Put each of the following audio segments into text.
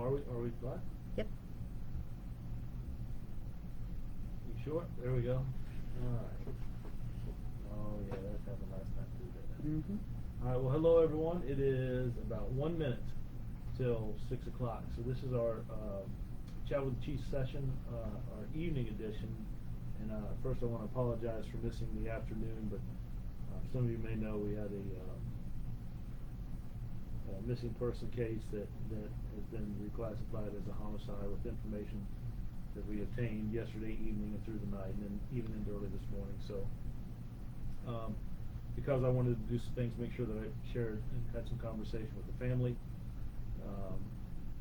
Are we live? Yep. You sure? There we go. Alright. Oh yeah, that happened last time too, didn't it? Mm-hmm. Alright, well hello everyone. It is about 1 minute till 6 o'clock. So this is our Chat with the Chief session, our evening edition. And first I want to apologize for missing the afternoon, but some of you may know we had a missing person case that has been reclassified as a homicide with information that we obtained yesterday evening and through the night, and then even into early this morning. So because I wanted to do some things, make sure that I shared and had some conversation with the family,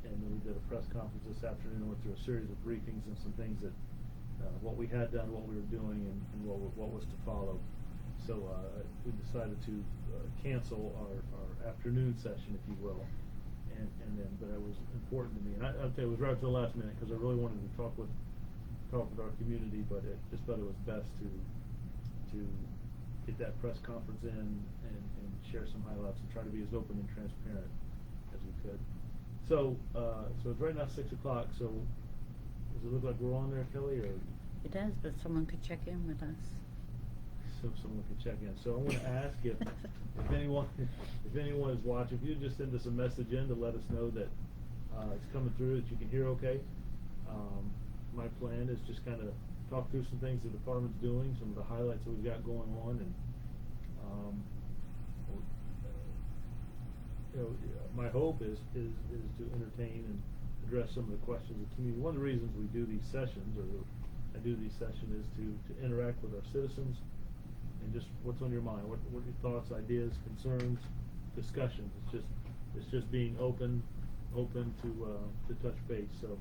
and then we did a press conference this afternoon and went through a series of briefings and some things that what we had done, what we were doing, and what was to follow. So we decided to cancel our afternoon session, if you will, and then, but it was important to me, and I'll tell you, it was right up to the last minute because I really wanted to talk with our community, but it just thought it was best to get that press conference in and share some highlights and try to be as open and transparent as we could. So it's right now 6 o'clock. So does it look like we're on there, Kelly, or? It does, but someone could check in with us. So someone can check in. So I want to ask if anyone is watching, if you just send us a message in to let us know that it's coming through, that you can hear okay. My plan is just kind of talk through some things the department's doing, some of the highlights that we've got going on, and my hope is to entertain and address some of the questions of the community. One of the reasons we do these sessions, or I do these sessions, is to interact with our citizens. And just what's on your mind? What are your thoughts, ideas, concerns, discussions? It's just being open to touch base. So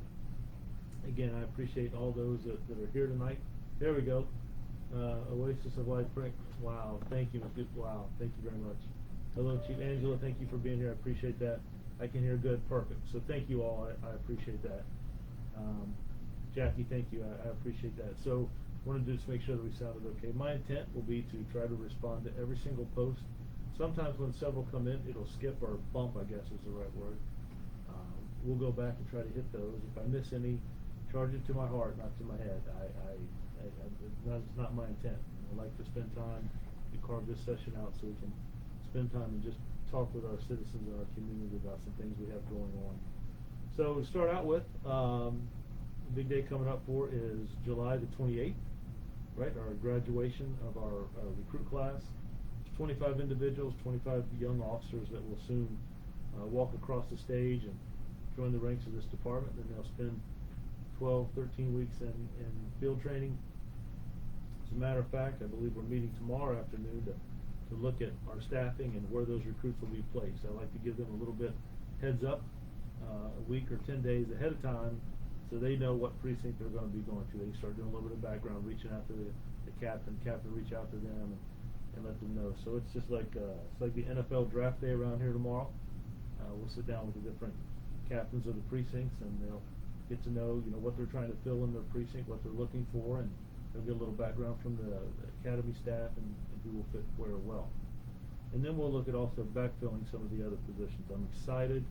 again, I appreciate all those that are here tonight. There we go. Oasis of Life Print. Wow, thank you. Wow, thank you very much. Hello, Chief Angela. Thank you for being here. I appreciate that. I can hear good. Perfect. So thank you all. I appreciate that. Jackie, thank you. I appreciate that. So wanted to just make sure that we sounded okay. My intent will be to try to respond to every single post. Sometimes when several come in, it'll skip or bump, I guess is the right word. We'll go back and try to hit those. If I miss any, charge it to my heart, not to my head. It's not my intent. I like to spend time to carve this session out so we can spend time and just talk with our citizens and our community about some things we have going on. So to start out with, the big day coming up for is July the 28th. Right, our graduation of our recruit class. It's 25 individuals, 25 young officers that will soon walk across the stage and join the ranks of this department. Then they'll spend 12, 13 weeks in field training. As a matter of fact, I believe we're meeting tomorrow afternoon to look at our staffing and where those recruits will be placed. I like to give them a little bit heads up, a week or 10 days ahead of time, so they know what precinct they're going to be going to. They start doing a little bit of background, reaching out to the captain reach out to them and let them know. So it's just like it's like the NFL draft day around here tomorrow. We'll sit down with the different captains of the precincts, and they'll get to know what they're trying to fill in their precinct, what they're looking for, and they'll get a little background from the academy staff and who will fit where well. And then we'll look at also backfilling some of the other positions. I'm excited.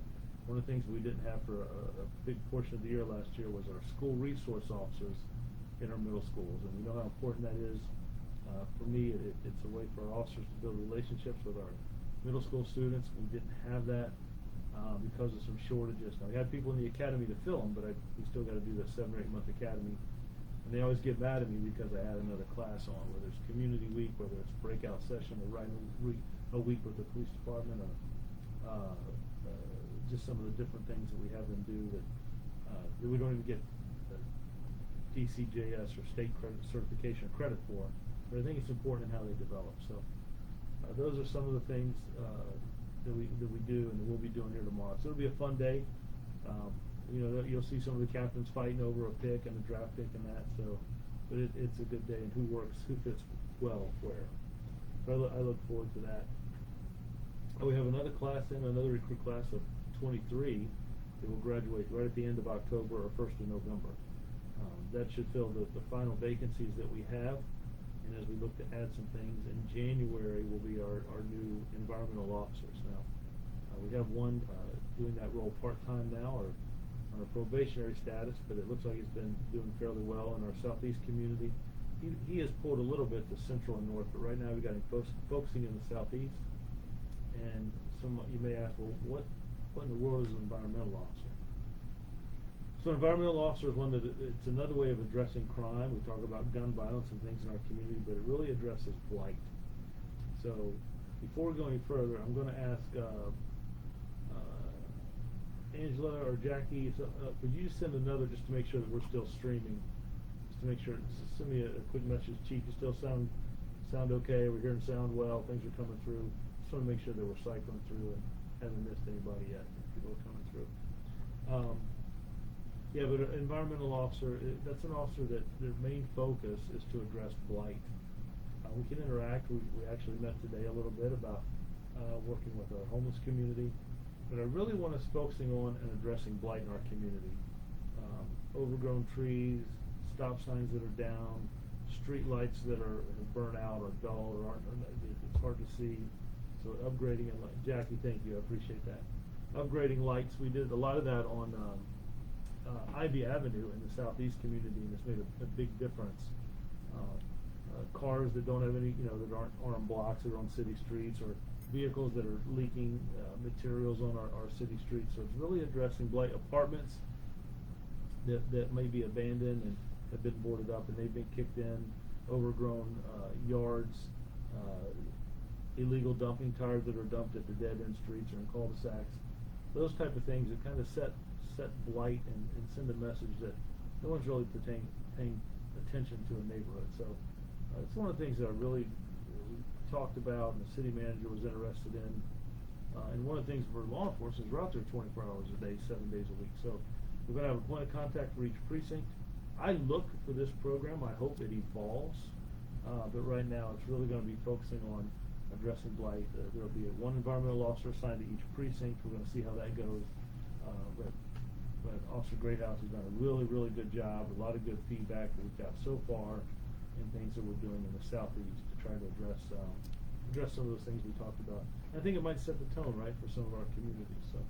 One of the things we didn't have for a big portion of the year last year was our school resource officers in our middle schools. And we know how important that is. For me, it's a way for our officers to build relationships with our middle school students. We didn't have that because of some shortages. Now, we had people in the academy to fill them, but we still got to do the 7 or 8 month academy. And they always get mad at me because I add another class on, whether it's community week, whether it's breakout session, or riding a week with the police department, or just some of the different things that we have them do that we don't even get DCJS or state credit certification or credit for, but I think it's important in how they develop. So those are some of the things that we do and that we'll be doing here tomorrow. So it'll be a fun day. You'll see some of the captains fighting over a pick and a draft pick and that. So, but it's a good day, and who fits well where. So I look forward to that. We have another recruit class of 23 that will graduate right at the end of October or 1st of November. That should fill the final vacancies that we have, and as we look to add some things, in January will be our new environmental officers. Now, we have one doing that role part-time now, or on a probationary status, but it looks like he's been doing fairly well in our southeast community. He has pulled a little bit to central and north, but right now we got him focusing in the southeast. And you may ask, well, what in the world is an environmental officer? So an environmental officer is it's another way of addressing crime. We talk about gun violence and things in our community, but it really addresses blight. So before we go any further, I'm going to ask Angela or Jackie, could you send another just to make sure that we're still streaming? Just to make sure, send me a quick message. Chief, you still sound okay? We're hearing sound well. Things are coming through. Just want to make sure that we're cycling through and haven't missed anybody yet. People are coming through. Yeah, but an environmental officer, that's an officer that their main focus is to address blight. We can interact. We actually met today a little bit about working with our homeless community. But I really want us focusing on and addressing blight in our community. Overgrown trees, stop signs that are down, street lights that are burnt out or dull or it's hard to see. So upgrading and Jackie, thank you, I appreciate that. Upgrading lights, we did a lot of that on Ivy Avenue in the southeast community, and it's made a big difference. Cars that don't have any, that aren't on blocks, that are on city streets, or vehicles that are leaking materials on our city streets. So it's really addressing blight. Apartments that may be abandoned and have been boarded up and they've been kicked in, overgrown yards, illegal dumping tires that are dumped at the dead-end streets or in cul-de-sacs. Those type of things that kind of set blight and send a message that no one's really paying attention to a neighborhood. So it's one of the things that I really talked about and the city manager was interested in. And one of the things for law enforcement is we're out there 24 hours a day, 7 days a week. So we're going to have a point of contact for each precinct. I look for this program. I hope it evolves. But right now it's really going to be focusing on addressing blight. There will be one environmental officer assigned to each precinct. We're going to see how that goes. But Officer Greathouse has done a really, really good job. A lot of good feedback that we've got so far and things that we're doing in the southeast to try to address some of those things we talked about. I think it might set the tone, right, for some of our communities. So,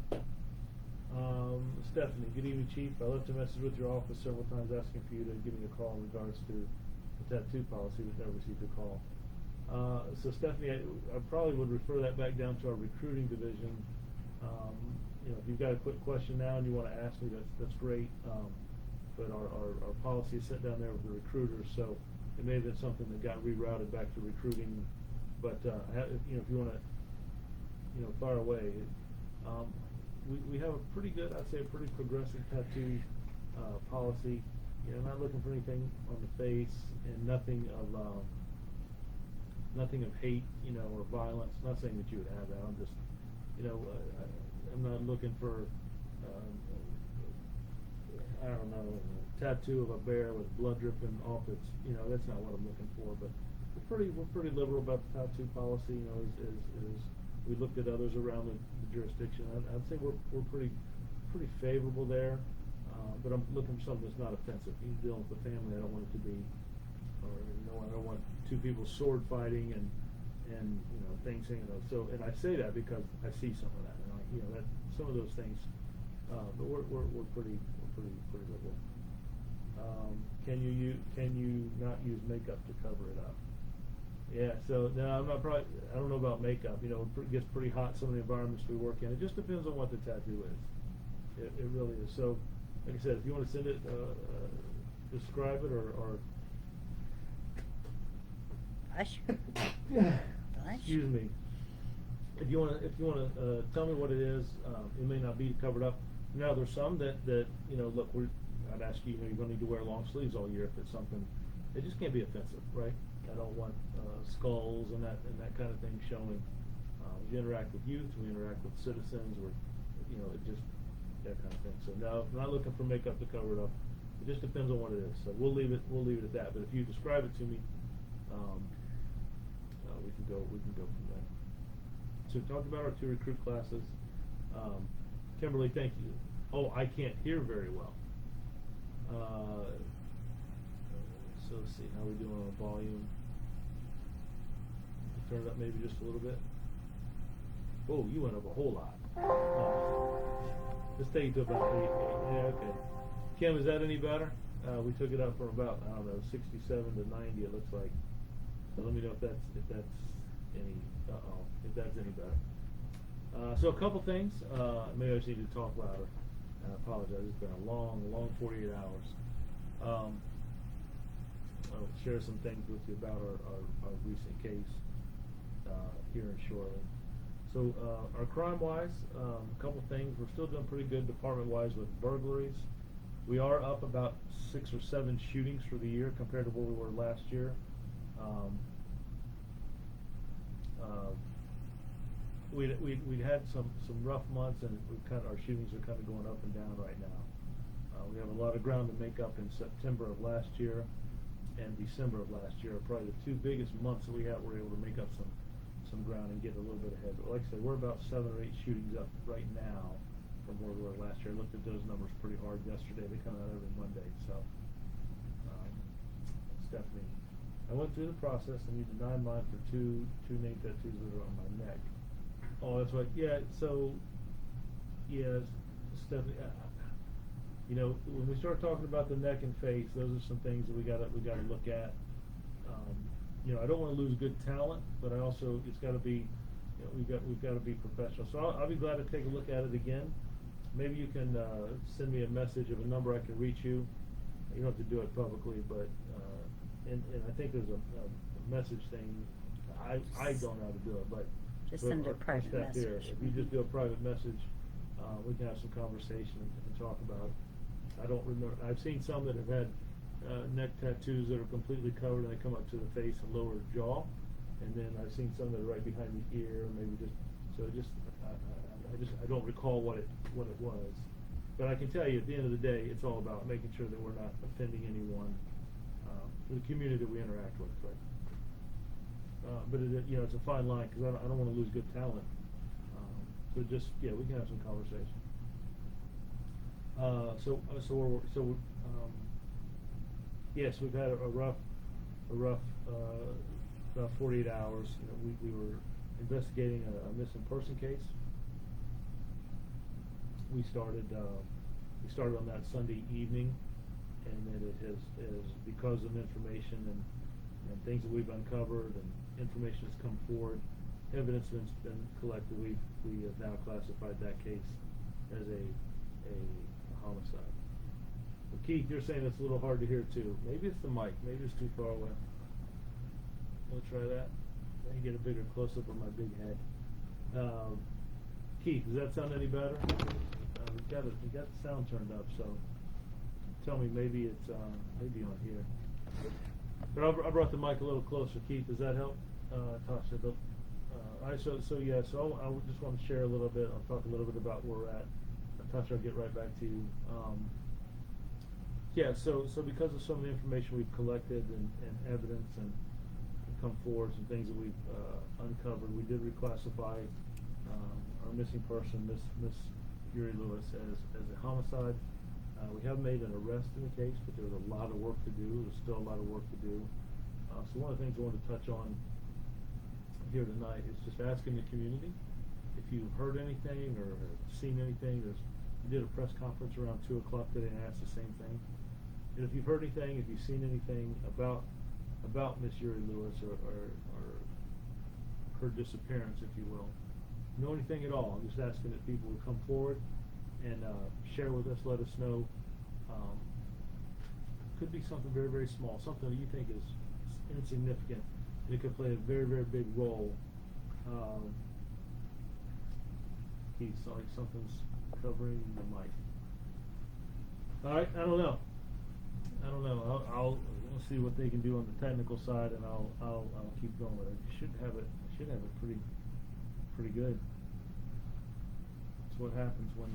Stephanie, good evening, Chief. I left a message with your office several times asking for you to give me a call in regards to the tattoo policy. We've never received a call. So Stephanie, I probably would refer that back down to our recruiting division. If you've got a quick question now and you want to ask me, that's great. But our policy is set down there with the recruiters, so it may have been something that got rerouted back to recruiting. But if you want to, fire away. We have a pretty good, I'd say, a pretty progressive tattoo policy. Not looking for anything on the face and nothing of hate, or violence. Not saying that you would have that. I'm just, I'm not looking for, I don't know, a tattoo of a bear with blood dripping off its, that's not what I'm looking for. But we're pretty liberal about the tattoo policy. As we looked at others around the jurisdiction, I'd say we're pretty favorable there. But I'm looking for something that's not offensive. He's dealing with the family. I don't want it to be, I don't want two people sword fighting and things hanging out. So, and I say that because I see some of that, and that some of those things. But we're pretty liberal. Can you not use makeup to cover it up? Yeah. So no, I'm not probably. I don't know about makeup. It gets pretty hot. Some of the environments we work in. It just depends on what the tattoo is. It really is. So, like I said, if you want to send it, describe it or Blush. excuse me. If you want to tell me what it is, it may not be covered up. Now there's some that look, I'd ask you, you're going to need to wear long sleeves all year if it's something. It just can't be offensive, right? I don't want skulls and that kind of thing showing. We interact with youth, we interact with citizens, or it just that kind of thing. So no, I'm not looking for makeup to cover it up. It just depends on what it is. So we'll leave it at that. But if you describe it to me, we can go from there. So we talked about our 2 recruit classes. Kimberly, thank you. Oh, I can't hear very well. So let's see how we doing on volume. Turn it up maybe just a little bit. Oh, you went up a whole lot. Let's take it to about 80 feet. Yeah, okay. Kim, is that any better? We took it up from about, I don't know, 67 to 90, it looks like. So let me know if that's any, if that's any better. So a couple things, maybe I just need to talk louder. I apologize, it's been a long 48 hours. I'll share some things with you about our recent case here in Shoreland. So our crime-wise, a couple things. We're still doing pretty good department-wise with burglaries. We are up about 6 or 7 shootings for the year compared to where we were last year. We'd had some rough months, and our shootings are kind of going up and down right now. We have a lot of ground to make up in September of last year and December of last year. Probably the 2 biggest months that we had. We're able to make up some ground and get a little bit ahead. But like I said, we're about 7 or 8 shootings up right now from where we were last year. I looked at those numbers pretty hard yesterday. They come out every Monday, so Stephanie, I went through the process and you denied mine for two name tattoos that are on my neck. Oh, that's right. Yeah. So, yeah, Stephanie. You know, when we start talking about the neck and face, those are some things that we gotta look at. You know, I don't want to lose good talent, but I also, it's got to be, you know, we've got to be professional. So I'll be glad to take a look at it again. Maybe you can send me a message of a number I can reach you. You don't have to do it publicly, but and I think there's a message thing. I don't know how to do it, but just send a private message. If you just do a private message, we can have some conversation and talk about it. I don't remember. I've seen some that have had neck tattoos that are completely covered and they come up to the face and lower jaw, and then I've seen some that are right behind the ear, maybe I don't recall what it was, but I can tell you at the end of the day, it's all about making sure that we're not offending anyone, the community that we interact with, right? But you know, it's a fine line because I don't want to lose good talent. So just we can have some conversation. Yes, we've had a rough about 48 hours. You know, we were investigating a missing person case. We started on that Sunday evening, and then it has because of information and things that we've uncovered and information that's come forward, evidence that's been collected. We have now classified that case as a homicide. Well, Keith, you're saying it's a little hard to hear too. Maybe it's the mic. Maybe it's too far away. We'll try that. Let me get a bigger close-up of my big head. Keith, does that sound any better? We've got the sound turned up, so tell me maybe it's maybe on here. But I brought the mic a little closer. Keith, does that help? Tasha, so I just want to share a little bit. I'll talk a little bit about where we're at. Tasha, I'll get right back to you. So because of some of the information we've collected and evidence and come forward, some things that we've uncovered, we did reclassify our missing person, Miss Yuri Lewis, as a homicide. We have made an arrest in the case, but there's a lot of work to do. There's still a lot of work to do. So one of the things I want to touch on here tonight is just asking the community if you've heard anything or seen anything. We did a press conference around 2 o'clock today and asked the same thing. And if you've heard anything, if you've seen anything about Miss Yuri Lewis or her disappearance, if you will, know anything at all, I'm just asking that people would come forward and share with us, let us know. Could be something very, very small, something that you think is insignificant. It could play a very, very big role. Keith, like something's covering the mic. All right, I don't know. I'll see what they can do on the technical side, and I'll keep going with it. Should have it pretty good. That's what happens when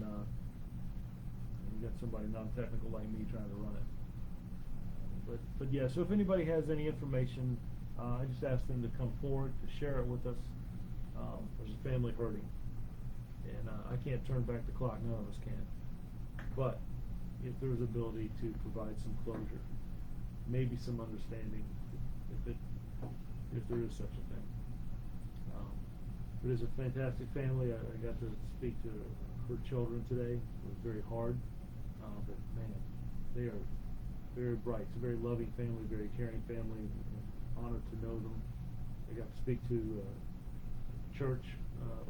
you got somebody non-technical like me trying to run it. But yeah. So if anybody has any information, I just ask them to come forward to share it with us. There's a family hurting, and I can't turn back the clock. None of us can. But if there's ability to provide some closure, maybe some understanding, if there is such a thing, But it's a fantastic family. I got to speak to her children today. It was very hard, but man, they are very bright. It's a very loving family, very caring family. I'm honored to know them. I got to speak to church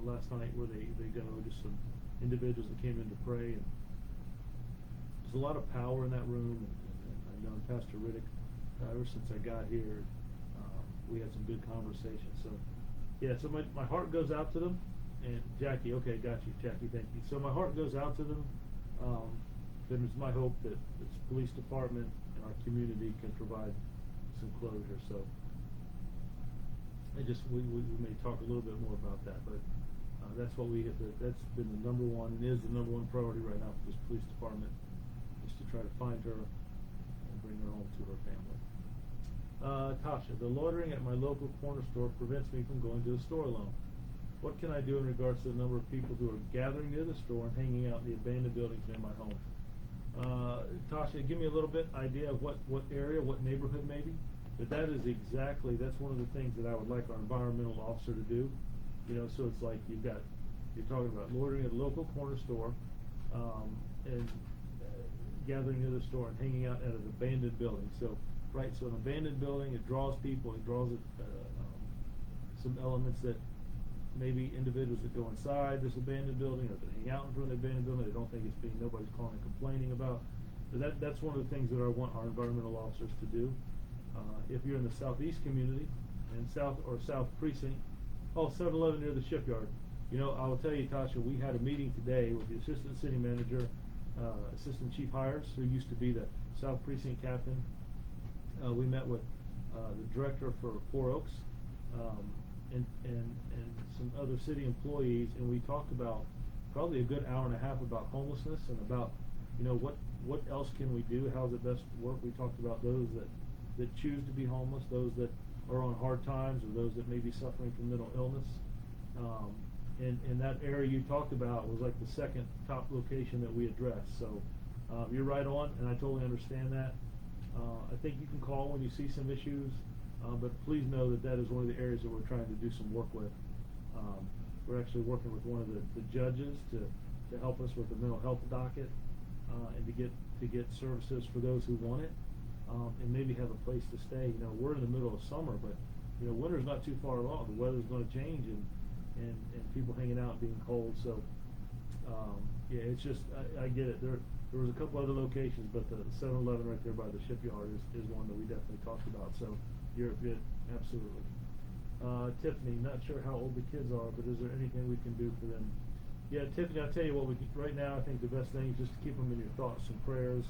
last night where they go, just some individuals that came in to pray, and there's a lot of power in that room. And I've known Pastor Riddick ever since I got here. We had some good conversations. So yeah, so my heart goes out to them. And Jackie, okay, got you, Jackie, thank you. So my heart goes out to them. Then it's my hope that this police department and our community can provide some closure. So we may talk a little bit more about that, but that's what that's been the number one, and is the number one priority right now for this police department, is to try to find her and bring her home to her family. Tasha, the loitering at my local corner store prevents me from going to the store alone. What can I do in regards to the number of people who are gathering near the store and hanging out in the abandoned buildings near my home? Tasha, give me a little bit idea of what area, what neighborhood maybe. But that's one of the things that I would like our environmental officer to do. You know, so it's like you're talking about loitering at a local corner store, and gathering near the store and hanging out at an abandoned building. So an abandoned building, it draws people, it draws some elements that maybe individuals that go inside this abandoned building or that hang out in front of the abandoned building, they don't think nobody's calling and complaining about. But that's one of the things that I want our environmental officers to do. If you're in the southeast community and south precinct, 7-Eleven near the shipyard. You know, I will tell you, Tasha, we had a meeting today with the assistant city manager, assistant chief hires, who used to be the south precinct captain. We met with the director for Four Oaks, and some other city employees, and we talked about probably a good hour and a half about homelessness and about, you know, what else can we do, how's it best work. We talked about those that choose to be homeless, those that are on hard times, or those that may be suffering from mental illness. And that area you talked about was like the second top location that we addressed. So you're right on, and I totally understand that. I think you can call when you see some issues, but please know that is one of the areas that we're trying to do some work with. We're actually working with one of the judges to help us with the mental health docket, and to get services for those who want it, and maybe have a place to stay. You know, we're in the middle of summer, but you know, winter's not too far along. The weather's going to change, and people hanging out and being cold. So yeah, it's just I get it. There was a couple other locations, but the 7-Eleven right there by the shipyard is one that we definitely talked about. So you're good, absolutely. Tiffany, not sure how old the kids are, but is there anything we can do for them? Yeah, Tiffany, I'll tell you what, right now I think the best thing is just to keep them in your thoughts and prayers.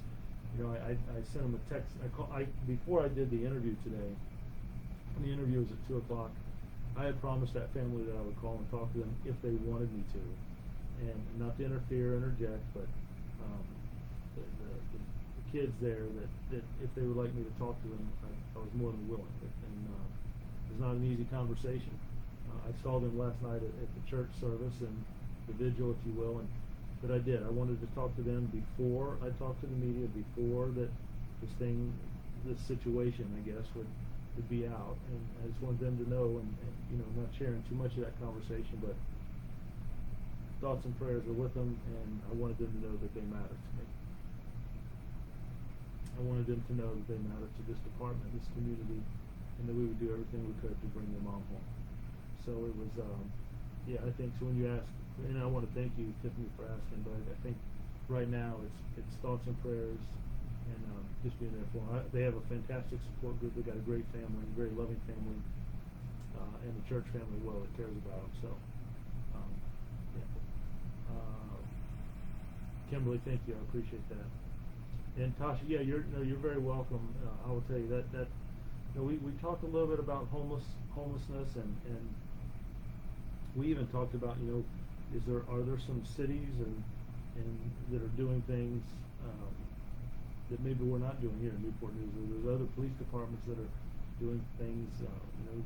You know, I sent them a text. Before I did the interview today, and the interview was at 2 o'clock, I had promised that family that I would call and talk to them if they wanted me to. And not to interject, but the kids there, that if they would like me to talk to them, I was more than willing. And it was not an easy conversation. I saw them last night at the church service and the vigil, if you will, but I did. I wanted to talk to them before I talked to the media, before that this situation, I guess, would be out. And I just wanted them to know, and you know, not sharing too much of that conversation, but thoughts and prayers are with them, and I wanted them to know that they matter to me. I wanted them to know that they matter to this department, this community, and that we would do everything we could to bring their mom home. So it was, yeah, I think so. When you ask, and I want to thank you, Tiffany, for asking, but I think right now it's thoughts and prayers, and just being there for them. They have a fantastic support group. They got a great family, a very loving family, and the church family that cares about them. So, yeah. Kimberly, thank you. I appreciate that. And Tasha, yeah, you're very welcome. I will tell you that you know, we talked a little bit about homelessness, and we even talked about, you know, are there some cities and that are doing things that maybe we're not doing here in Newport News, or there's other police departments that are doing things. You know,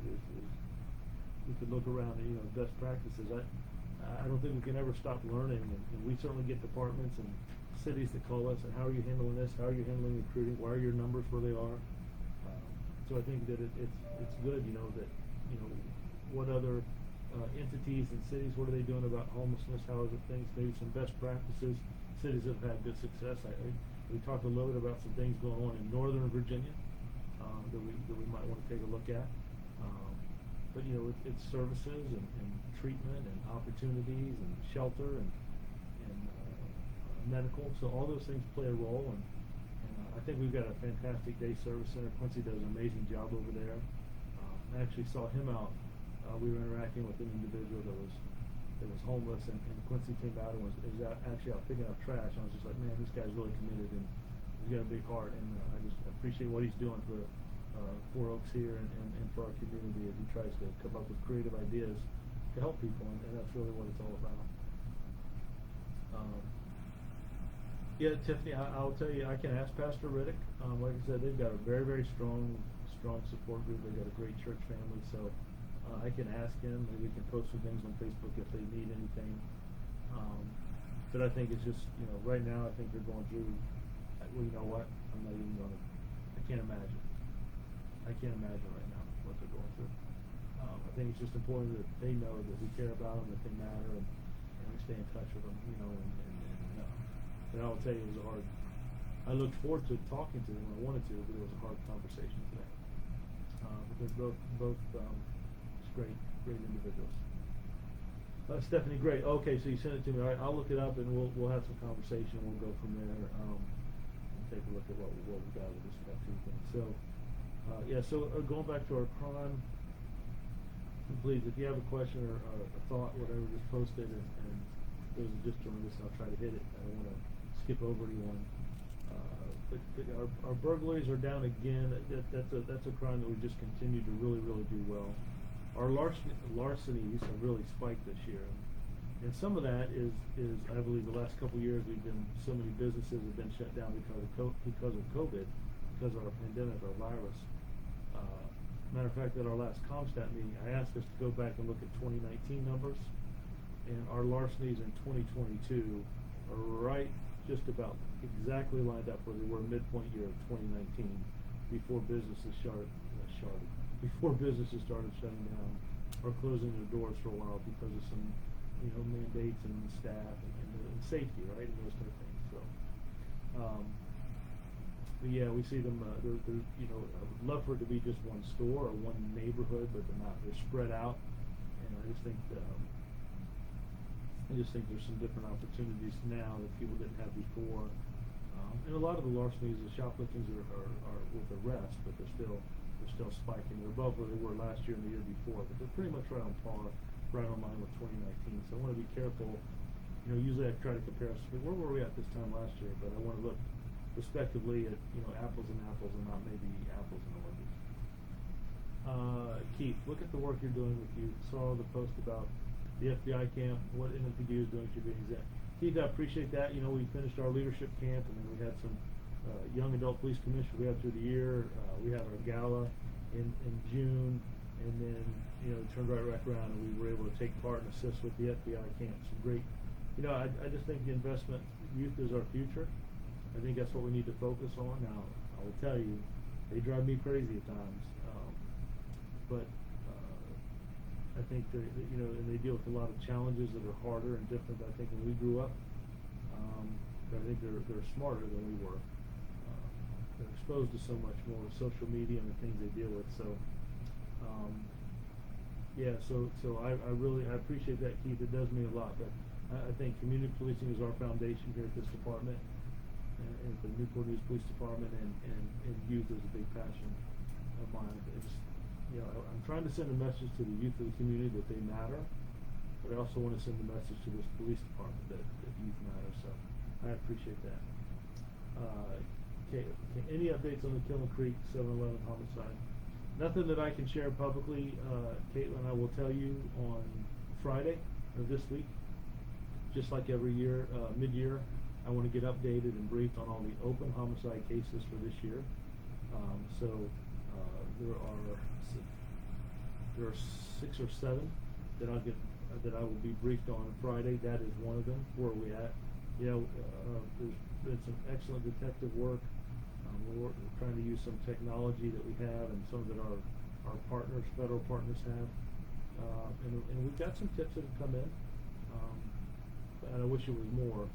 we could look around at, you know, best practices. I don't think we can ever stop learning, and we certainly get departments and cities that call us and how are you handling this? How are you handling recruiting? Why are your numbers where they are? So I think that it's good, you know, that, you know, what other entities and cities, what are they doing about homelessness, how is it things, maybe some best practices, cities that have had good success. We talked a little bit about some things going on in Northern Virginia that we might want to take a look at. But you know, it's services and treatment and opportunities and shelter and medical. So all those things play a role. And I think we've got a fantastic day service center. Quincy does an amazing job over there. I actually saw him out. We were interacting with an individual that was homeless, and Quincy came out and was actually out picking up trash. And I was just like, man, this guy's really committed and he's got a big heart. And I just appreciate what he's doing for Four Oaks here and for our community as he tries to come up with creative ideas to help people, and that's really what it's all about. Yeah, Tiffany, I'll tell you, I can ask Pastor Riddick. Like I said, they've got a very, very strong support group. They've got a great church family, so I can ask him. Maybe we can post some things on Facebook if they need anything. But I think it's just, you know, right now I think they're going through, well, you know what? I'm not even going to, I can't imagine right now what they're going through. I think it's just important that they know that we care about them, that they matter, and we stay in touch with them, you know, and I will tell you, it was a hard, I looked forward to talking to them when I wanted to, but it was a hard conversation today. But they're both great individuals. Stephanie, great. Okay, so you sent it to me. All right, I'll look it up and we'll have some conversation. We'll go from there. And take a look at what we got with this tattoo thing. So, So going back to our crime, please, if you have a question or a thought, whatever, just post it. And those are just joined us, I'll try to hit it. I don't want to skip over anyone. But our burglaries are down again. That's a crime that we just continue to really do well. Our larcenies have really spiked this year, and some of that is I believe the last couple of years so many businesses have been shut down because of COVID, because of our pandemic, our virus. Matter of fact, at our last ComStat meeting, I asked us to go back and look at 2019 numbers, and our larcenies in 2022 are right just about exactly lined up where they were midpoint year of 2019, before businesses started shutting down or closing their doors for a while because of some, you know, mandates and staff and safety, right, and those type of things. So, but yeah, we see them. They're, you know, I would love for it to be just one store or one neighborhood, but they're not. They're spread out, and I just think there's some different opportunities now that people didn't have before. And a lot of the larcenies, the shopliftings are with arrest, but they're still spiking. They're above where they were last year and the year before, but they're pretty much right on par, right on line with 2019. So I want to be careful. You know, usually I try to compare us. Where were we at this time last year? But I want to look respectively at, you know, apples and apples and not maybe apples and oranges. Keith, look at the work you're doing with youth. Saw the post about the FBI camp, what NFPD is doing to be exempt. Keith, I appreciate that. You know, we finished our leadership camp, and then we had some young adult police commissioners we had through the year. We had our gala in June, and then, you know, it turned right around, and we were able to take part and assist with the FBI camp. Some great, you know, I just think the investment, youth is our future. I think that's what we need to focus on. Now, I will tell you, they drive me crazy at times, but I think that, you know, and they deal with a lot of challenges that are harder and different, I think, when we grew up. But I think they're smarter than we were. They're exposed to so much more social media and the things they deal with. So, so I appreciate that, Keith. It does mean a lot. But I think community policing is our foundation here at this department, and the Newport News Police Department, and youth is a big passion of mine. It's, you know, I'm trying to send a message to the youth of the community that they matter, but I also want to send a message to this police department that youth matter. So I appreciate that. Okay, any updates on the Killing Creek 7-Eleven homicide? Nothing that I can share publicly. Caitlin, I will tell you on Friday of this week, just like every year, mid-year, I want to get updated and briefed on all the open homicide cases for this year. There are 6 or 7 that I will be briefed on Friday. That is one of them. Where are we at? You know, there's been some excellent detective work. We're trying to use some technology that we have and some that our partners, federal partners have. And we've got some tips that have come in, and I wish it was more.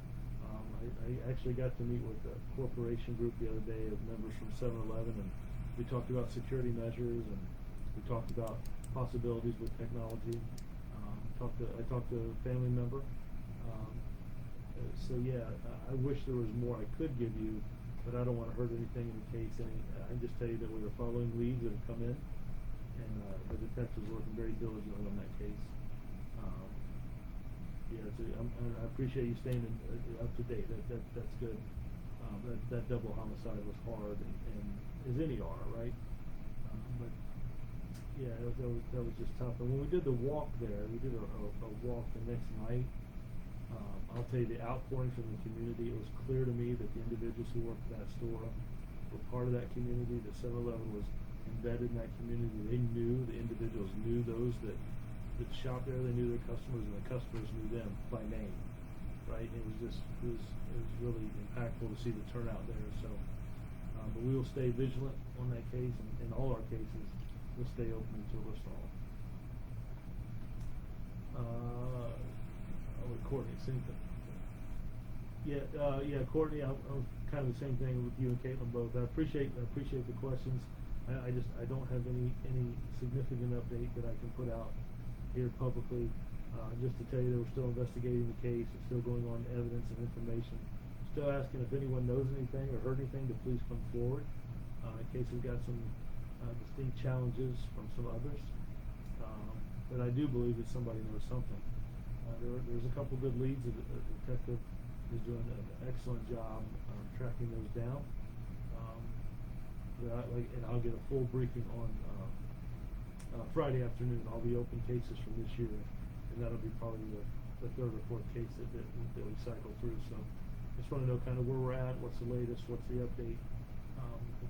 I actually got to meet with a corporation group the other day of members from 7-Eleven, and we talked about security measures, and we talked about possibilities with technology. I talked to a family member. So yeah, I wish there was more I could give you, but I don't want to hurt anything in the case. I can just tell you that we are following leads that have come in, and the detectives are working very diligently on that case. Yeah, I appreciate you staying up to date. That's good. That double homicide was hard, and as any are, right? But yeah, that was just tough. And when we did the walk there, we did a walk the next night. I'll tell you, the outpouring from the community, it was clear to me that the individuals who worked at that store were part of that community, that 7-Eleven was embedded in that community. They knew, the individuals knew those that shopped there, they knew their customers, and the customers knew them by name, right? It was really impactful to see the turnout there. So, but we will stay vigilant on that case, and in all our cases, we'll stay open until we're solved. Courtney, same thing. Yeah, Courtney, I was kind of the same thing with you and Caitlin both. I appreciate the questions. I don't have any significant update that I can put out here publicly. Just to tell you that we're still investigating the case. It's still going on evidence and information. Still asking if anyone knows anything or heard anything to please come forward. In case we've got some distinct challenges from some others. But I do believe that somebody knows something. There's a couple good leads. The detective is doing an excellent job tracking those down. And I'll get a full briefing on Friday afternoon. All the open cases from this year, and that'll be probably the third or fourth case that we cycle through. So just want to know kind of where we're at, what's the latest, what's the update.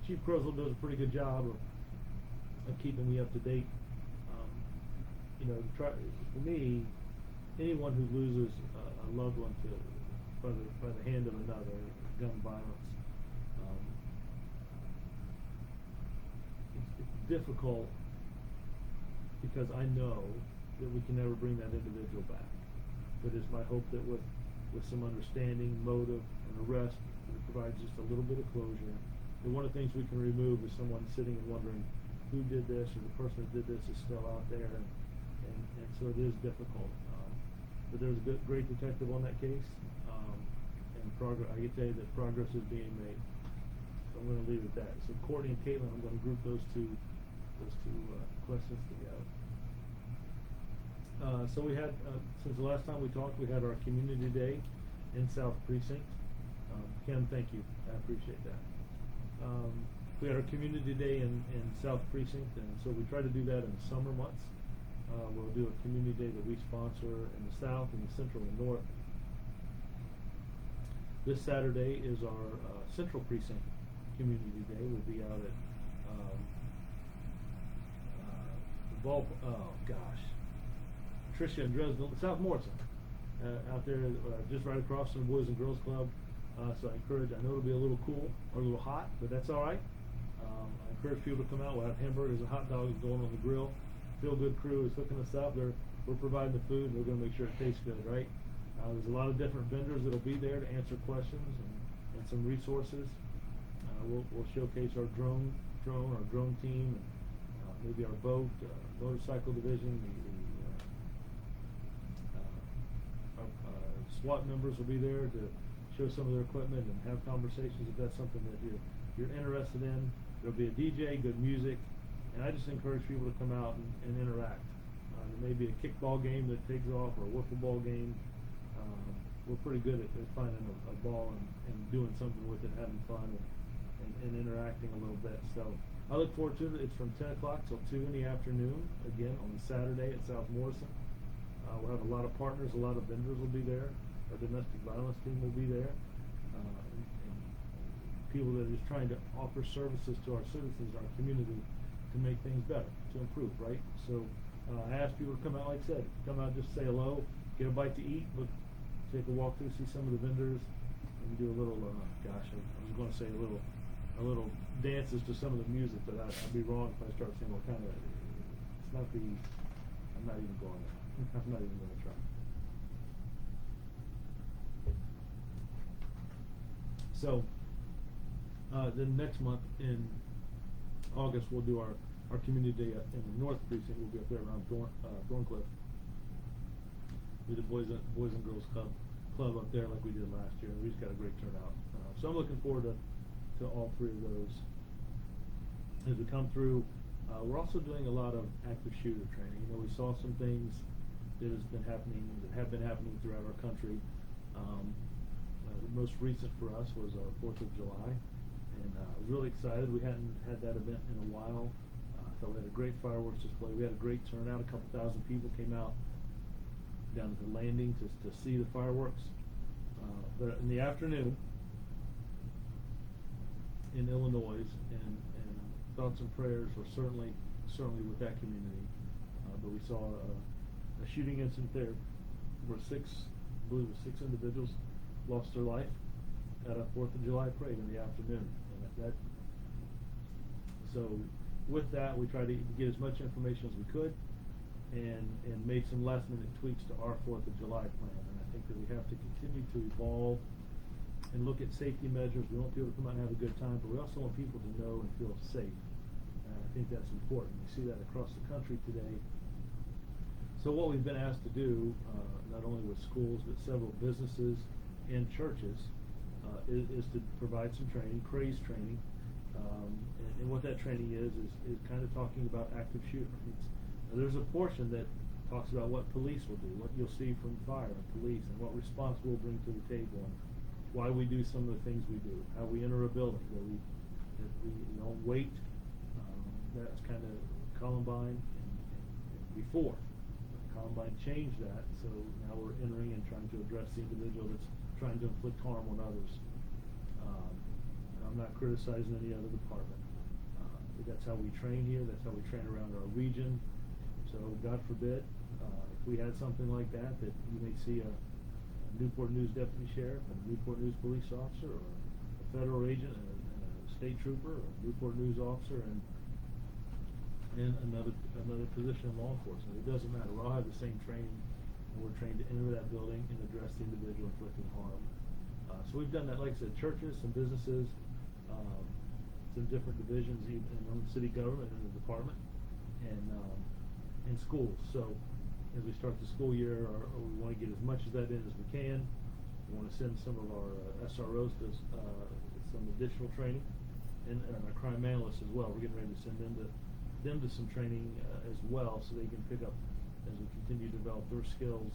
Chief Croswell does a pretty good job of keeping me up to date. For me, anyone who loses a loved one by the hand of another, gun violence, it's difficult because I know that we can never bring that individual back. But it's my hope that with some understanding, motive, and arrest, it provides just a little bit of closure. And one of the things we can remove is someone sitting and wondering who did this, or the person that did this is still out there, and so it is difficult. But there's a great detective on that case, and I can tell you that progress is being made. So I'm going to leave it at that. So Courtney and Caitlin, I'm going to group those two questions together. So we had, since the last time we talked, we had our Community Day in South Precinct. Kim, thank you. I appreciate that. We had our Community Day in South Precinct, and so we try to do that in the summer months. We'll do a Community Day that we sponsor in the South, in the Central, and North. This Saturday is our Central Precinct Community Day. We'll be out at Tricia and Dresden, South Morrison, out there just right across from the Boys and Girls Club. So I encourage, I know it'll be a little cool or a little hot, but that's all right. I encourage people to come out. We'll have hamburgers and hot dogs going on the grill. Feel Good crew is hooking us up. We're providing the food, and we're going to make sure it tastes good, right? There's a lot of different vendors that'll be there to answer questions and some resources. We'll showcase our drone team, and maybe our boat, motorcycle division. Our SWAT members will be there to show some of their equipment and have conversations if that's something that you're interested in. There'll be a DJ, good music. And I just encourage people to come out and interact. There may be a kickball game that takes off, or a wiffle ball game. We're pretty good at finding a ball and doing something with it, having fun and interacting a little bit. So I look forward to it. It's from 10 o'clock till 2 in the afternoon, again on Saturday at South Morrison. We'll have a lot of partners, a lot of vendors will be there. Our domestic violence team will be there. And people that are just trying to offer services to our citizens, our community, to make things better, to improve, right? So I ask people to come out, like I said, come out, just say hello, get a bite to eat, take a walk through, see some of the vendors, and do a little, I was going to say a little dances to some of the music, but I'd be wrong if I start saying what kind of, it's not the I'm not even going there. I'm not even gonna try. So, then next month in August, we'll do our community day in the North Precinct. We'll be up there around Thorncliffe. We did Boys and Girls Club up there like we did last year, and we just got a great turnout. So I'm looking forward to all three of those. As we come through, we're also doing a lot of active shooter training. You know, we saw some things that have been happening throughout our country. The most recent for us was our 4th of July, and really excited. We hadn't had that event in a while. So we had a great fireworks display. We had a great turnout. A couple thousand people came out down at the landing to see the fireworks. But in the afternoon in Illinois, and thoughts and prayers were certainly with that community. But we saw a shooting incident there where I believe it was six individuals lost their life at a 4th of July parade in the afternoon. And so with that, we tried to get as much information as we could, and made some last minute tweaks to our 4th of July plan. And I think that we have to continue to evolve and look at safety measures. We want people to come out and have a good time, but we also want people to know and feel safe. And I think that's important. We see that across the country today. So what we've been asked to do, not only with schools, but several businesses and churches, is to provide some training, craze training. And what that training is kind of talking about active shooter. There's a portion that talks about what police will do, what you'll see from fire and police, and what response we'll bring to the table, and why we do some of the things we do, how we enter a building, that we don't wait. That's kind of Columbine and before. Columbine changed that, so now we're entering and trying to address the individual that's trying to inflict harm on others. I'm not criticizing any other department. But that's how we train here. That's how we train around our region. So God forbid, if we had something like that you may see a Newport News deputy sheriff, and a Newport News police officer, or a federal agent, and a state trooper, or a Newport News officer, and another position in law enforcement. It doesn't matter. We all have the same training, and we're trained to enter that building and address the individual inflicting harm. So we've done that, like I said, churches, some businesses, some different divisions in city government and the department, and schools. So as we start the school year, we want to get as much of that in as we can. We want to send some of our SROs to some additional training, and our crime analysts as well. We're getting ready to send them to some training as well, so they can pick up as we continue to develop their skills.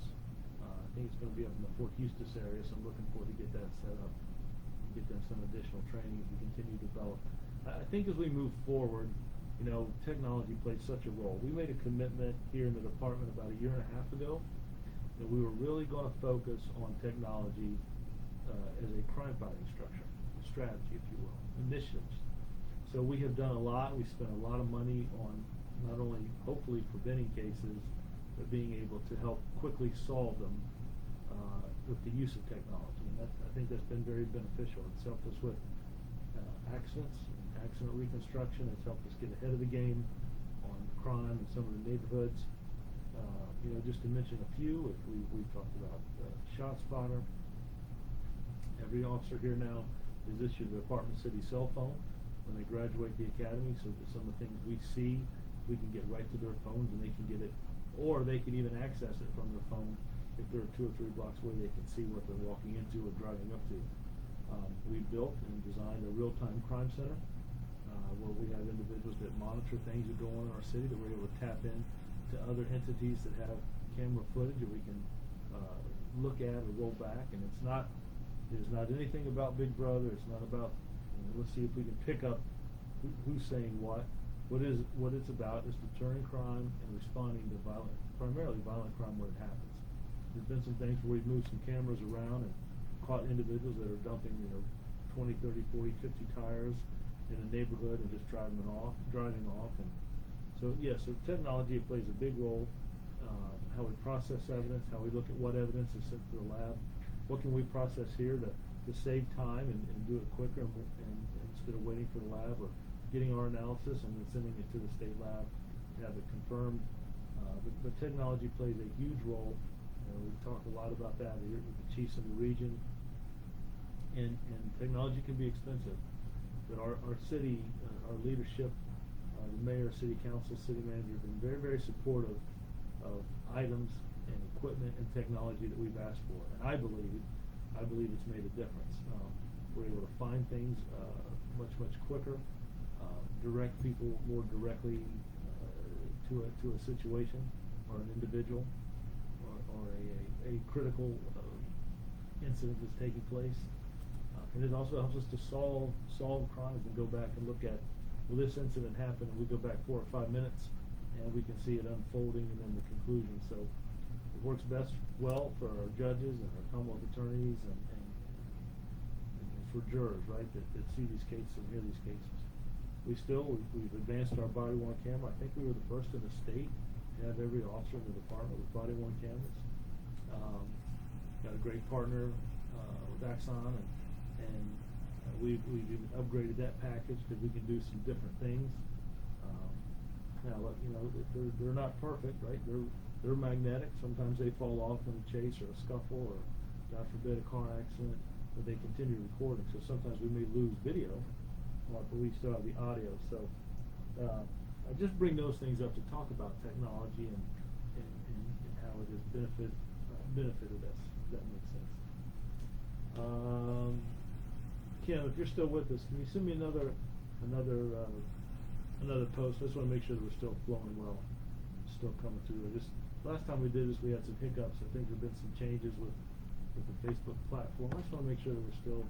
I think it's going to be up in the Fort Eustis area, so I'm looking forward to get that set up, and get them some additional training as we continue to develop. I think as we move forward, technology plays such a role. We made a commitment here in the department about a year and a half ago that we were really going to focus on technology as a crime fighting structure, strategy, if you will, initiatives. So we have done a lot. We spent a lot of money on not only hopefully preventing cases, but being able to help quickly solve them with the use of technology. And I think that's been very beneficial. It's helped us with accident reconstruction. It's helped us get ahead of the game on crime in some of the neighborhoods. Just to mention a few, if we've talked about ShotSpotter. Every officer here now is issued a Department City cell phone when they graduate the academy, so that some of the things we see, we can get right to their phones, and they can get it, or they can even access it from their phone. If they're 2 or 3 blocks away, they can see what they're walking into or driving up to. We built and designed a real-time crime center where we have individuals that monitor things that go on in our city, that we're able to tap in to other entities that have camera footage that we can look at or roll back. And it is not anything about Big Brother. It's not about, let's see if we can pick up who's saying what. What it's about is deterring crime and responding to primarily violent crime where it happens. There's been some things where we've moved some cameras around and caught individuals that are dumping 20, 30, 40, 50 tires in a neighborhood and just driving off. And so technology plays a big role. How we process evidence, how we look at what evidence is sent to the lab, what can we process here to save time and do it quicker, and instead of waiting for the lab or getting our analysis and then sending it to the state lab to have it confirmed. But technology plays a huge role. We've talked a lot about that here with the chiefs in the region. And technology can be expensive. But our city, our leadership, the mayor, city council, city manager have been very, very supportive of items and equipment and technology that we've asked for. And I believe it's made a difference. We're able to find things much quicker, direct people more directly to a situation or an individual or a critical incident that's taking place. And it also helps us to solve crimes and go back and look at, well, this incident happened, and we go back 4 or 5 minutes and we can see it unfolding and then the conclusion. So it works well for our judges and our Commonwealth attorneys and for jurors, right, that see these cases and hear these cases. We've advanced our body-worn camera. I think we were the first in the state to have every officer in the department with body-worn cameras. Got a great partner with Axon, and we've even upgraded that package because we can do some different things. Now, they're not perfect, right? They're magnetic. Sometimes they fall off in a chase or a scuffle or, God forbid, a car accident, but they continue recording. So sometimes we may lose video, but we still have the audio. So I just bring those things up to talk about technology and how it has benefited us, if that makes sense. Kim, if you're still with us, can you send me another post? I just want to make sure that we're still flowing well, still coming through. Just last time we did this, we had some hiccups. I think there've been some changes with the Facebook platform. I just want to make sure that we're still,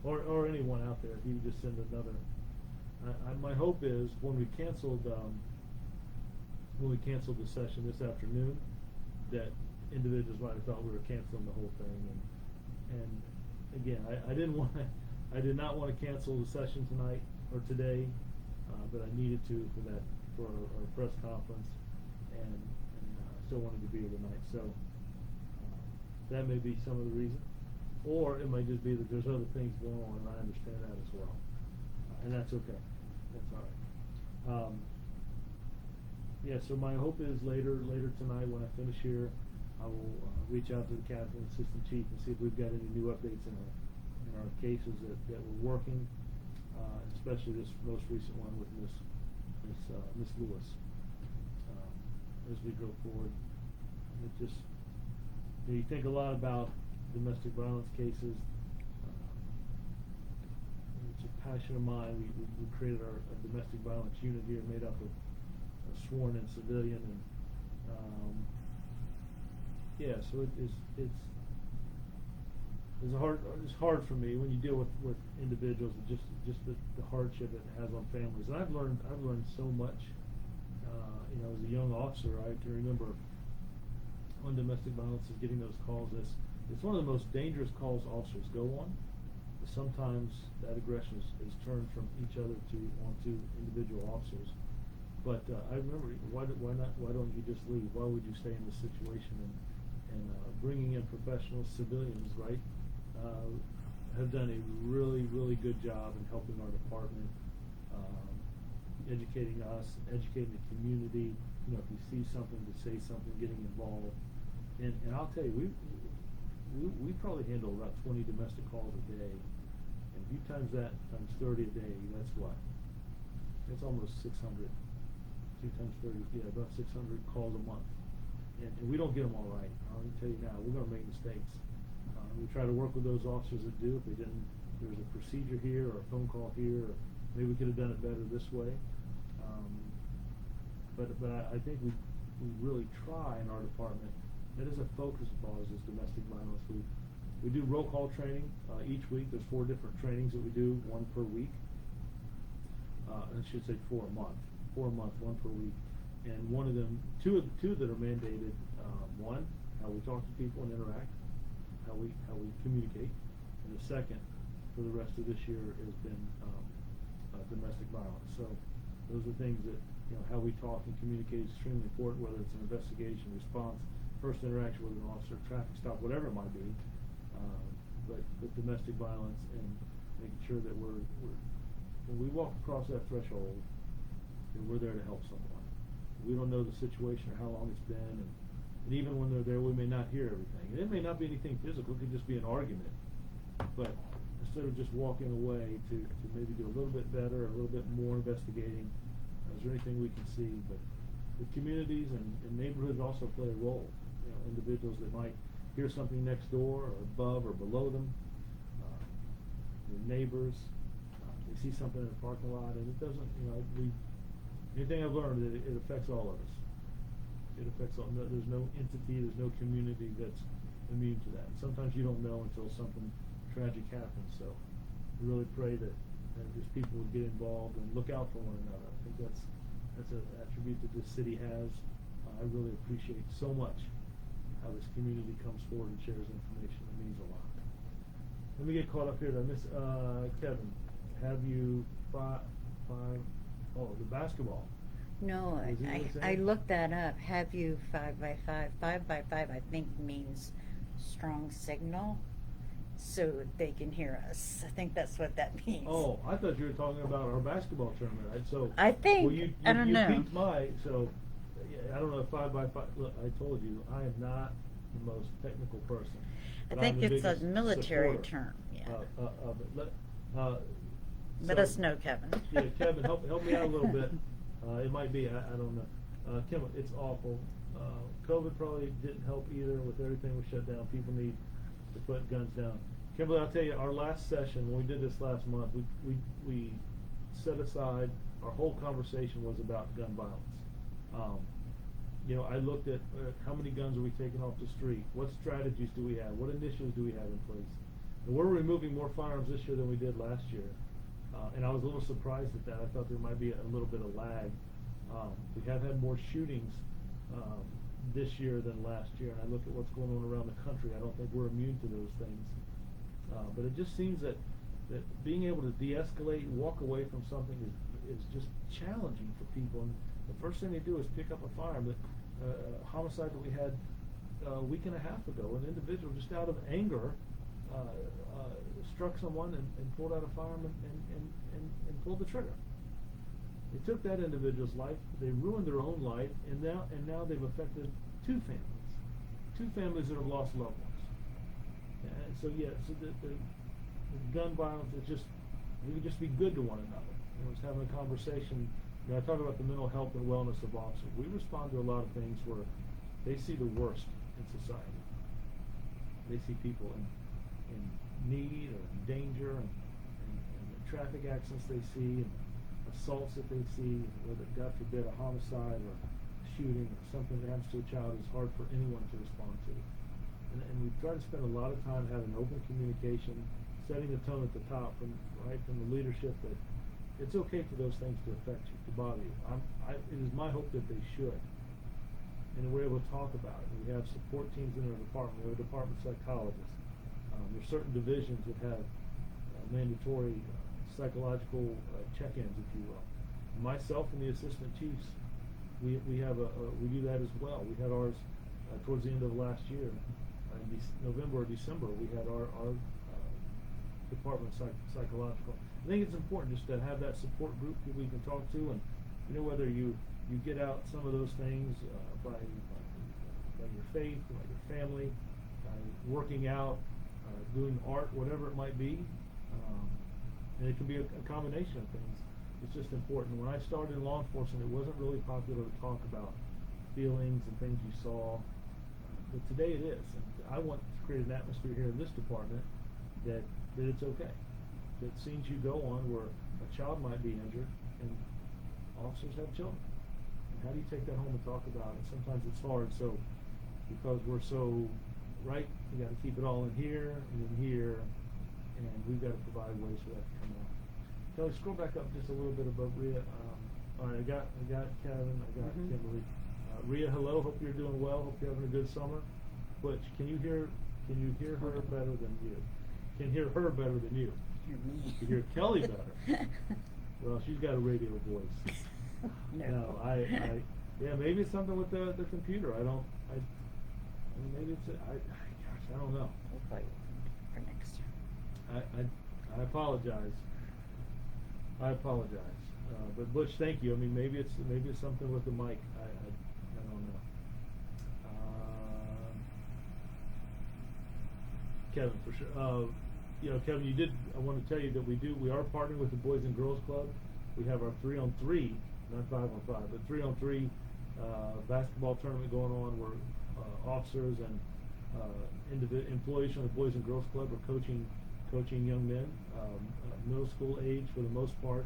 or anyone out there, if you could just send another. My hope is when we canceled the session this afternoon, that individuals might have thought we were canceling the whole thing. And again, I did not want to cancel the session tonight or today, but I needed to for our press conference, and still wanted to be here tonight. So that may be some of the reason, or it might just be that there's other things going on, and I understand that as well, and that's okay. That's all right. Yeah. So my hope is later tonight when I finish here, I will reach out to the captain, assistant chief, and see if we've got any new updates in our cases that we're working, especially this most recent one with Miss Lewis. As we go forward, it just you think a lot about domestic violence cases. It's a passion of mine. We created our domestic violence unit here, made up of sworn and civilian, and so it's hard for me when you deal with individuals, and just the hardship it has on families. And I've learned so much. As a young officer, I can remember on domestic violence is getting those calls. It's one of the most dangerous calls officers go on. Sometimes that aggression is turned from each other onto individual officers. But I remember, why don't you just leave? Why would you stay in this situation? And bringing in professional civilians, right, have done a really, really good job in helping our department, educating us, educating the community. If you see something, to say something, getting involved. And I'll tell you, we probably handle about 20 domestic calls a day. And if you times that times 30 a day, that's what? It's almost 600. 2 times 30, about 600 calls a month. And we don't get them all right. I'll tell you now, we're going to make mistakes. We try to work with those officers that do. If we didn't, there's a procedure here or a phone call here, or maybe we could have done it better this way. But I think we really try in our department. That is a focus of ours, is domestic violence. We do roll call training each week. There's 4 different trainings that we do, 1 per week. I should say 4 a month. 4 a month, 1 per week. And one of them, two that are mandated. One, how we talk to people and interact, how we communicate, and the second for the rest of this year has been domestic violence. So those are things that, how we talk and communicate is extremely important, whether it's an investigation, response, first interaction with an officer, traffic stop, whatever it might be. But domestic violence, and making sure that when we walk across that threshold, that we're there to help someone. We don't know the situation or how long it's been, and even when they're there, we may not hear everything. And it may not be anything physical, it could just be an argument. But instead of just walking away to maybe do a little bit better, a little bit more investigating, is there anything we can see? But the communities and neighborhoods also play a role. You know, individuals that might hear something next door or above or below them, their neighbors, they see something in the parking lot, and it doesn't, you know, anything I've learned, it affects all of us. It affects all, there's no entity, there's no community that's immune to that. And sometimes you don't know until something tragic happens, so we really pray that just people would get involved and look out for one another. I think that's an attribute that this city has. I really appreciate so much how this community comes forward and shares information. It means a lot. Let me get caught up here. I miss Kevin. Have you the basketball? No, Was he the I same? looked that up. Have you 5x5? 5x5 I think means strong signal, so they can hear us. I think that's what that means. Oh, I thought you were talking about our basketball tournament. Right? So I think, well, you I don't know. piqued so yeah, I don't know if 5x5. Look, I told you I am not the most technical person. I but think I'm the it's a biggest military supporter, term. Yeah. Of it. Let so- us know, Kevin. Yeah, Kevin, help me out a little bit. It might be, I don't know. Kim, it's awful. COVID probably didn't help either with everything was shut down. People need to put guns down. Kimberly, I'll tell you, our last session, when we did this last month, we set aside, our whole conversation was about gun violence. You know, I looked at how many guns are we taking off the street? What strategies do we have? What initiatives do we have in place? And we're removing more firearms this year than we did last year. And I was a little surprised at that. I thought there might be a little bit of lag. We have had more shootings this year than last year. And I look at what's going on around the country. I don't think we're immune to those things. But it just seems that being able to de-escalate and walk away from something is just challenging for people. And the first thing they do is pick up a firearm. The homicide that we had a week and a half ago, an individual just out of anger struck someone and pulled out a firearm and pulled the trigger. They took that individual's life, they ruined their own life, and now they've affected two families that have lost loved ones. And so the gun violence is just, we can just be good to one another. I was having a conversation, you know, I talk about the mental health and wellness of officers. We respond to a lot of things where they see the worst in society. They see people in need or in danger, and the traffic accidents they see, and assaults that they see, whether, God forbid, a homicide or a shooting or something that happens to a child is hard for anyone to respond to. And we try to spend a lot of time having open communication, setting the tone at the top from the leadership that it's okay for those things to affect you, to bother you. It is my hope that they should. And we're able to talk about it. We have support teams in our department. We have a department psychologist. There's certain divisions that have mandatory psychological check-ins, if you will. Myself and the assistant chiefs, we do that as well. We had ours towards the end of last year, in November or December. We had our department psychological. I think it's important just to have that support group that we can talk to, and you know, whether you get out some of those things by your faith, by your family, by working out, doing art, whatever it might be, and it can be a combination of things. It's just important. When I started in law enforcement, it wasn't really popular to talk about feelings and things you saw, but today it is. And I want to create an atmosphere here in this department that it's okay. That scenes you go on where a child might be injured, and officers have children. And how do you take that home and talk about it? Sometimes it's hard. So because we're so we got to keep it all in here and in here, and we've got to provide ways for that to come out. Kelly, scroll back up just a little bit above Rhea. All right, I got Kevin, I got Kimberly. Rhea, hello. Hope you're doing well. Hope you're having a good summer. Butch, can you hear her better than you? Can hear her better than you? You hear Kelly better. Well, she's got a radio voice. No, yeah, maybe it's something with the computer. Maybe it's I don't know. We'll play for next year. I apologize. But Butch, thank you. I mean, maybe it's something with the mic. I don't know. Kevin, for sure. Kevin, I want to tell you that we are partnering with the Boys and Girls Club. We have our 3-on-3, not 5-on-5, but 3-on-3 basketball tournament going on where officers and employees from the Boys and Girls Club are coaching young men, middle school age for the most part.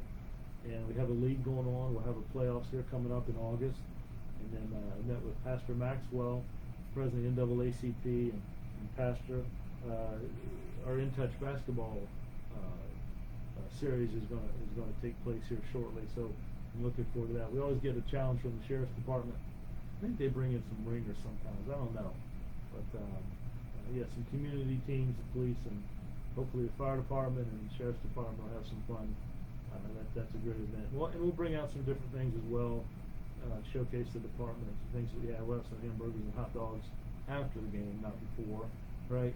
And we have a league going on. We'll have a playoffs here coming up in August. And then I met with Pastor Maxwell, president of NAACP, and Pastor. Our In Touch basketball series is going to take place here shortly. So I'm looking forward to that. We always get a challenge from the sheriff's department. I think they bring in some ringers sometimes. I don't know, but some community teams, the police, and hopefully the fire department and the sheriff's department will have some fun. That's a great event. And we'll bring out some different things as well, showcase the department, some things that we have. We'll have some hamburgers and hot dogs after the game, not before, right?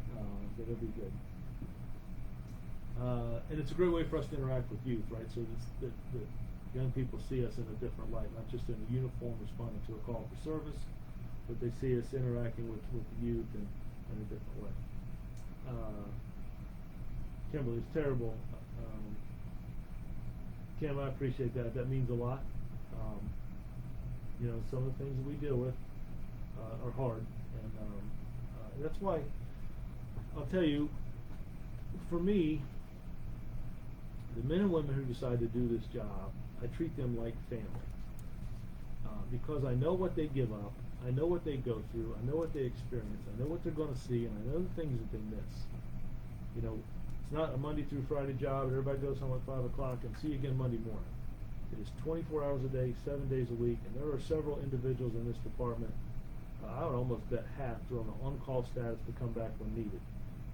But it'll be good. And it's a great way for us to interact with youth, right? So that young people see us in a different light, not just in a uniform responding to a call for service, but they see us interacting with the youth in a different way. Kimberly, it's terrible. Kim, I appreciate that. That means a lot. Some of the things that we deal with are hard, and that's why I'll tell you, for me, the men and women who decide to do this job, I treat them like family, because I know what they give up, I know what they go through, I know what they experience, I know what they're going to see, and I know the things that they miss. It's not a Monday through Friday job, and everybody goes home at 5 o'clock and see you again Monday morning. It is 24 hours a day, 7 days a week, and there are several individuals in this department, I would almost bet half, who are on the on-call status to come back when needed,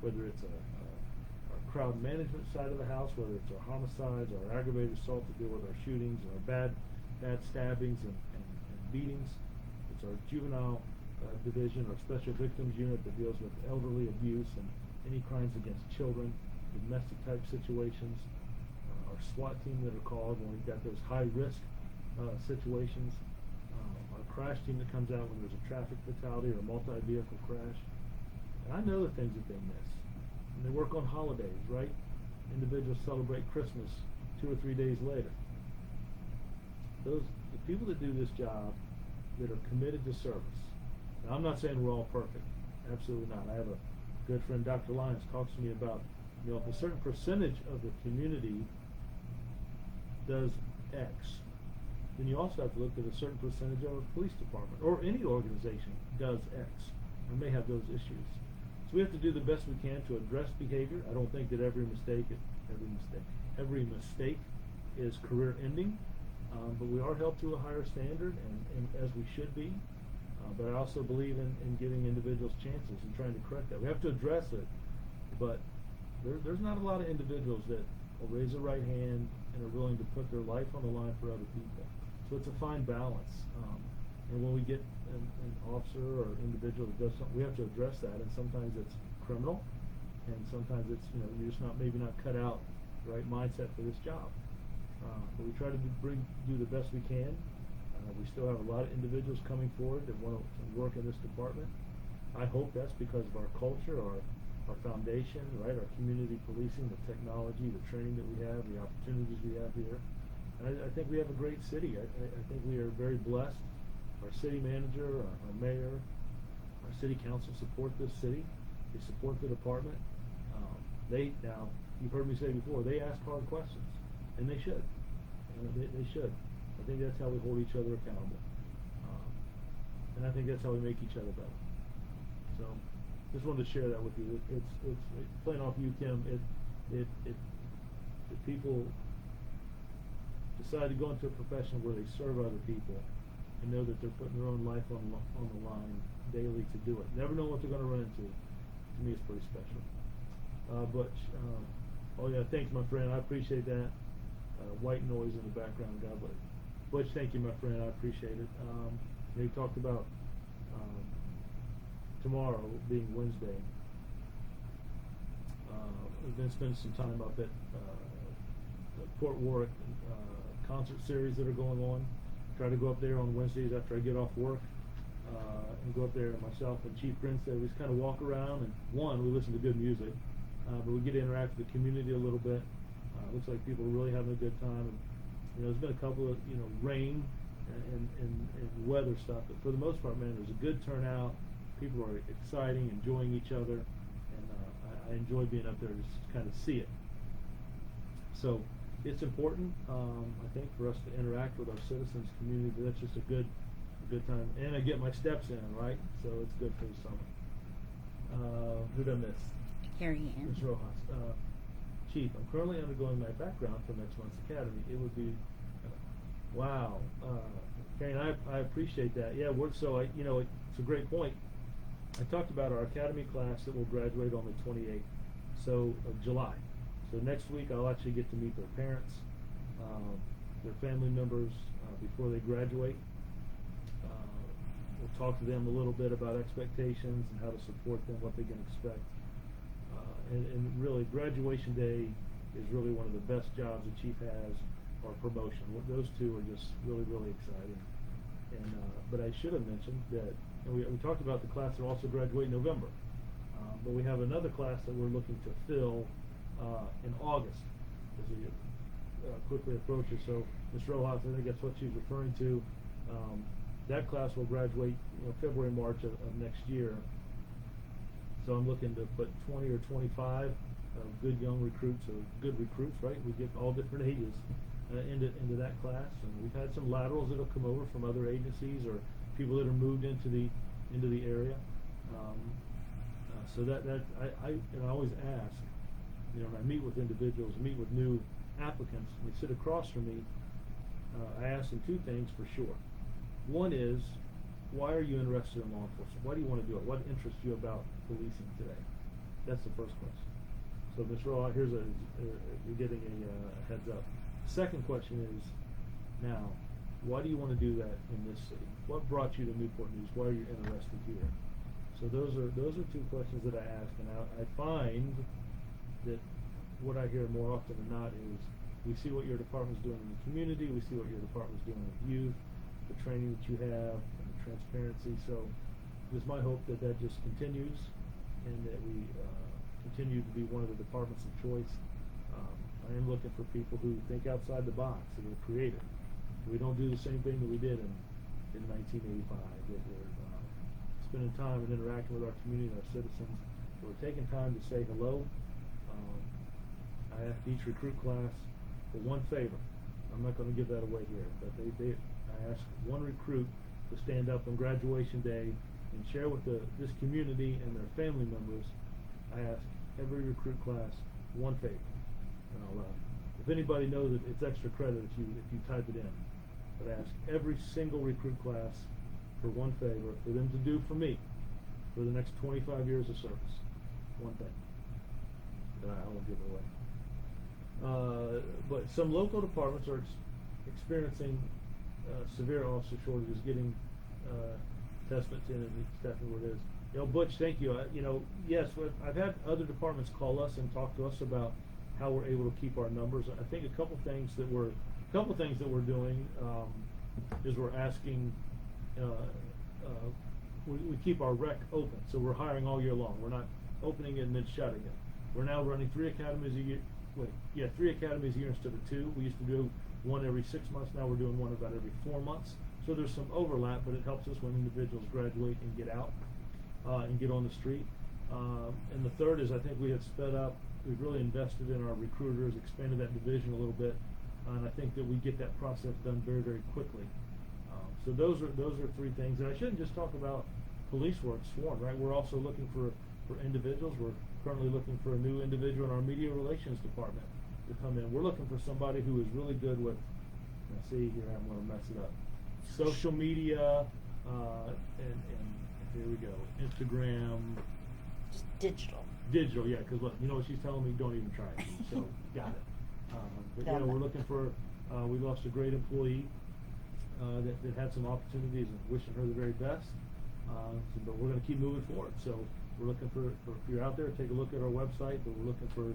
whether it's our crowd management side of the house, whether it's our homicides, our aggravated assault to deal with our shootings, and our bad stabbings and beatings. It's our juvenile division, our special victims unit that deals with elderly abuse and any crimes against children, domestic type situations, our SWAT team that are called when we've got those high risk situations, our crash team that comes out when there's a traffic fatality or a multi-vehicle crash. And I know the things that they miss. And they work on holidays, right? Individuals celebrate Christmas 2 or 3 days later. The people that do this job that are committed to service. Now, I'm not saying we're all perfect. Absolutely not. I have a good friend, Dr. Lyons, talks to me about, if a certain percentage of the community does X, then you also have to look at a certain percentage of a police department or any organization does X or may have those issues. So we have to do the best we can to address behavior. I don't think that every mistake is career ending, but we are held to a higher standard, and as we should be. But I also believe in giving individuals chances and trying to correct that. We have to address it, but there's not a lot of individuals that will raise their right hand and are willing to put their life on the line for other people. So it's a fine balance. And when we get an officer or individual that does something, we have to address that. And sometimes it's criminal, and sometimes it's you're just maybe not cut out the right mindset for this job. But we try to do the best we can. We still have a lot of individuals coming forward that want to work in this department. I hope that's because of our culture, our foundation, right? Our community policing, the technology, the training that we have, the opportunities we have here. And I think we have a great city. I think we are very blessed. Our city manager, our mayor, our city council support this city. They support the department. Now, you've heard me say before, they ask hard questions, and they should. They should. I think that's how we hold each other accountable, and I think that's how we make each other better. So, just wanted to share that with you. It's playing off you, Kim. If people decide to go into a profession where they serve other people and know that they're putting their own life on the line daily to do it, never know what they're going to run into. To me, it's pretty special. Thanks, my friend. I appreciate that. White noise in the background. God bless. Butch, thank you, my friend. I appreciate it. We talked about tomorrow being Wednesday. We're going to spend some time up at Port Warwick concert series that are going on. Try to go up there on Wednesdays after I get off work, and go up there, myself and Chief Grinstead, we just kind of walk around, and we listen to good music, but we get to interact with the community a little bit. Looks like people are really having a good time, and there's been a couple of rain and weather stuff, but for the most part, man, there's a good turnout. People are exciting, enjoying each other, and I enjoy being up there to just kind of see it. So it's important, I think, for us to interact with our citizens, community. That's just a good time, and I get my steps in, right? So it's good for the summer. Who did I miss? Carrie Ann. Ms. Rojas. Chief, I'm currently undergoing my background for next month's academy. It would be, wow. Karen, I appreciate that. Yeah, it's a great point. I talked about our academy class that will graduate on the 28th, of July. So next week I'll actually get to meet their parents, their family members before they graduate. We'll talk to them a little bit about expectations and how to support them, what they can expect. And really, graduation day is really one of the best jobs the chief has, or promotion. Those two are just really, really exciting. And but I should have mentioned that we talked about the class that will also graduate in November, but we have another class that we're looking to fill in August as we quickly approaches. So Ms. Rojas, I think that's what she's referring to. That class will graduate February, March of next year. So I'm looking to put 20 or 25 good young recruits, or good recruits, right? We get all different ages into that class, and we've had some laterals that have come over from other agencies or people that are moved into the area. So that I always ask, when I meet with individuals, meet with new applicants, and they sit across from me, I ask them two things for sure. One is, why are you interested in law enforcement? Why do you want to do it? What interests you about policing today? That's the first question. So, Ms. Rowe, you're getting a heads up. Second question is, now, why do you want to do that in this city? What brought you to Newport News? Why are you interested here? So those are two questions that I ask, and I find that what I hear more often than not is, we see what your department's doing in the community, we see what your department's doing with youth, the training that you have, and the transparency. So it's my hope that just continues, and that we continue to be one of the departments of choice. I am looking for people who think outside the box and are creative. We don't do the same thing that we did in 1985. That we're spending time and interacting with our community and our citizens. We're taking time to say hello. I asked each recruit class for one favor. I'm not going to give that away here, but I asked one recruit to stand up on graduation day and share with this community and their family members. I asked every recruit class one favor. And if anybody knows it, it's extra credit if you type it in. But I asked every single recruit class for one favor, for them to do for me for the next 25 years of service. One thing. I won't give it away. But some local departments are experiencing severe officer shortages, getting testament in and staffing where it is. Butch, thank you. Yes, I've had other departments call us and talk to us about how we're able to keep our numbers. I think a couple things that we're doing is we're asking. We keep our rec open, so we're hiring all year long. We're not opening it and then shutting it. We're now running 3 academies a year. 3 academies a year instead of 2. We used to do one every 6 months. Now we're doing one about every 4 months. So there's some overlap, but it helps us when individuals graduate and get out and get on the street. And the third is, I think we have sped up. We've really invested in our recruiters, expanded that division a little bit, and I think that we get that process done very, very quickly. So those are 3 things. And I shouldn't just talk about police work, sworn, right? We're also looking for individuals. We're currently looking for a new individual in our media relations department to come in. We're looking for somebody who is really good with, here I'm going to mess it up, social media, and here we go, Instagram. Just digital. Digital, yeah, because look, you know what she's telling me? Don't even try it. So, got it. But we're looking for, we lost a great employee that had some opportunities, and wishing her the very best. But we're going to keep moving forward. So we're looking for if you're out there, take a look at our website. But we're looking for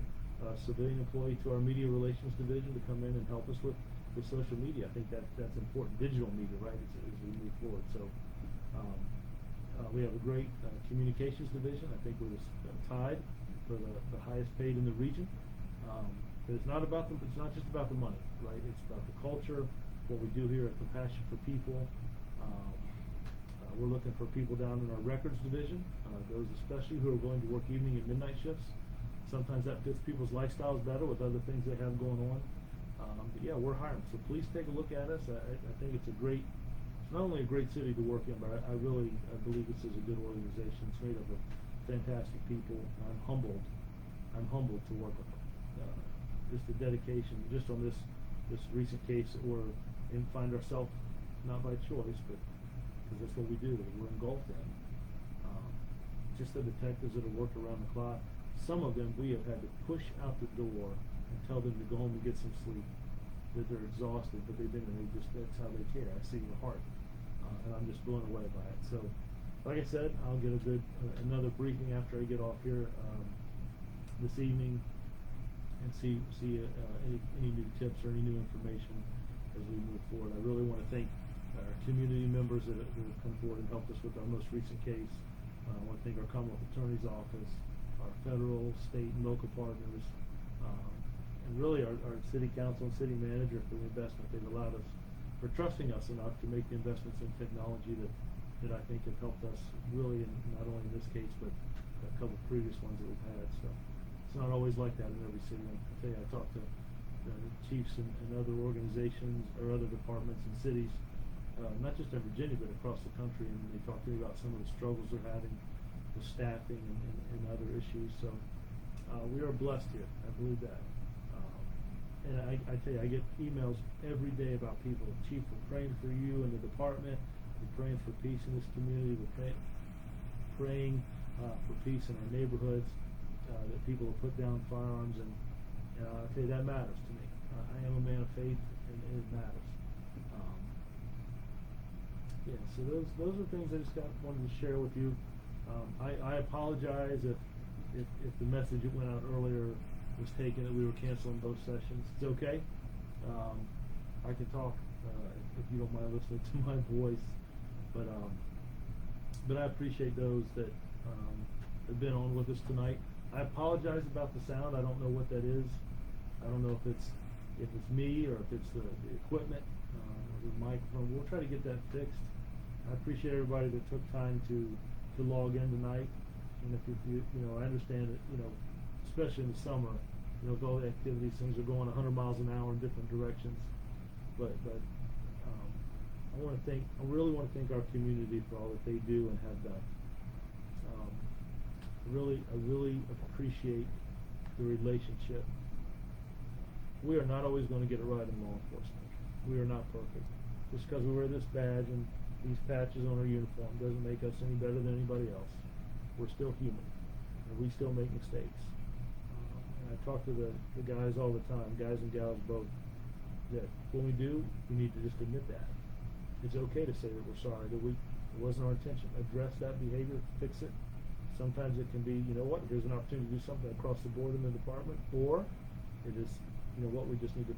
a civilian employee to our media relations division to come in and help us with with social media. I think that's important. Digital media, right? As we move forward. So we have a great communications division. I think we're tied for the highest paid in the region. But it's not just about the money, right? It's about the culture, what we do here at Compassion for People. We're looking for people down in our records division, those especially who are willing to work evening and midnight shifts. Sometimes that fits people's lifestyles better with other things they have going on. But yeah, we're hiring. So please take a look at us. I think it's not only a great city to work in, but I believe this is a good organization. It's made up of fantastic people. I'm humbled to work with them. Just the dedication, just on this recent case that we're in, find ourselves, not by choice, but because that's what we do, we're engulfed in. Just the detectives that have worked around the clock, some of them we have had to push out the door and tell them to go home and get some sleep, that they're exhausted, but they've been in, that's how they care. I see your heart, and I'm just blown away by it. So, like I said, I'll get another briefing after I get off here this evening, and see any new tips or any new information as we move forward. I really want to thank our community members that have come forward and helped us with our most recent case. I want to thank our Commonwealth Attorney's Office, our federal, state, and local partners, and really our city council and city manager for the investment they've allowed us, for trusting us enough to make the investments in technology that I think have helped us really, not only in this case, but a couple of previous ones that we've had. So it's not always like that in every city. I tell you, I talked to chiefs and other organizations or other departments and cities, not just in Virginia, but across the country, and they talk to me about some of the struggles they're having with staffing and other issues. So we are blessed here. I believe that. And I tell you, I get emails every day about people. Chief, we're praying for you and the department. We're praying for peace in this community. We're praying for peace in our neighborhoods. That people will put down firearms, and I tell you, that matters to me. I am a man of faith, and it matters. Yeah, so those are things I just wanted to share with you. I apologize if the message that went out earlier was taken that we were canceling both sessions. It's okay. I can talk if you don't mind listening to my voice, but I appreciate those that have been on with us tonight. I apologize about the sound. I don't know what that is. I don't know if it's me or if it's the equipment or the microphone. We'll try to get that fixed. I appreciate everybody that took time to log in tonight. And if you I understand that, especially in the summer, with all the activities, things are going 100 miles an hour in different directions. But I really want to thank our community for all that they do and have done. I really appreciate the relationship. We are not always going to get it right in law enforcement. We are not perfect. Just because we wear this badge and these patches on our uniform doesn't make us any better than anybody else. We're still human, and we still make mistakes. And I talk to the guys all the time, guys and gals both, that when we do, we need to just admit that. It's okay to say that we're sorry, that it wasn't our intention. Address that behavior, fix it. Sometimes it can be, here's an opportunity to do something across the board in the department, or it is, we just need to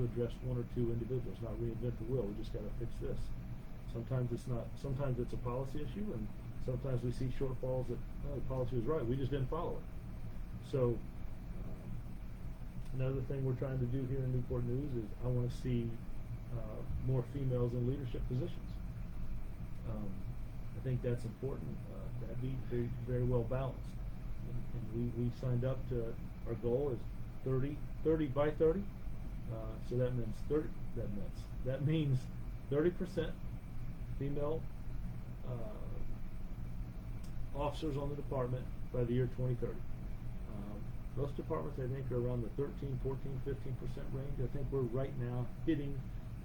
address one or two individuals, not reinvent the wheel. We just got to fix this. Sometimes it's not. Sometimes it's a policy issue, and sometimes we see shortfalls that the policy was right. We just didn't follow it. So another thing we're trying to do here in Newport News is I want to see more females in leadership positions. I think that's important. That be very, very well balanced. And we signed up to, our goal is 30 by 30. So that means 30% female officers on the department by the year 2030. Most departments, I think, are around the 13, 14, 15% range. I think we're right now hitting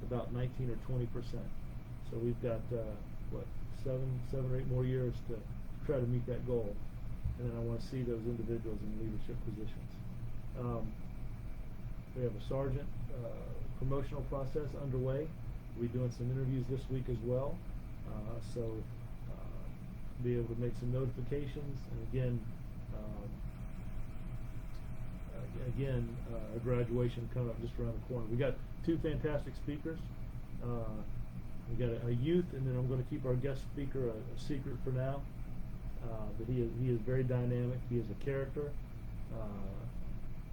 about 19 or 20%. So we've got, 7 or 8 more years to try to meet that goal. And then I want to see those individuals in leadership positions. We have a sergeant promotional process underway. We'll be doing some interviews this week as well. So be able to make some notifications. And again, a graduation coming up just around the corner. We got two fantastic speakers. We got a youth, and then I'm going to keep our guest speaker a secret for now. But he is very dynamic. He is a character,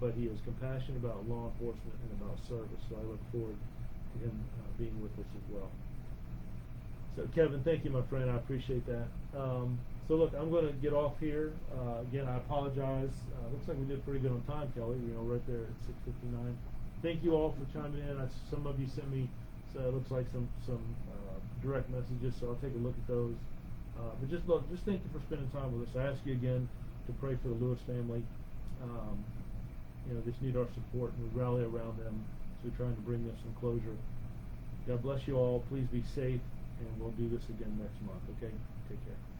but he is compassionate about law enforcement and about service. So I look forward to him being with us as well. So Kevin, thank you, my friend. I appreciate that. So look, I'm going to get off here. Again, I apologize. Looks like we did pretty good on time, Kelly. Right there at 6:59. Thank you all for chiming in. Some of you sent me, so it looks like some direct messages. So I'll take a look at those. But just thank you for spending time with us. I ask you again to pray for the Lewis family. They just need our support, and we rally around them. So we're trying to bring them some closure. God bless you all. Please be safe, and we'll do this again next month. Okay? Take care.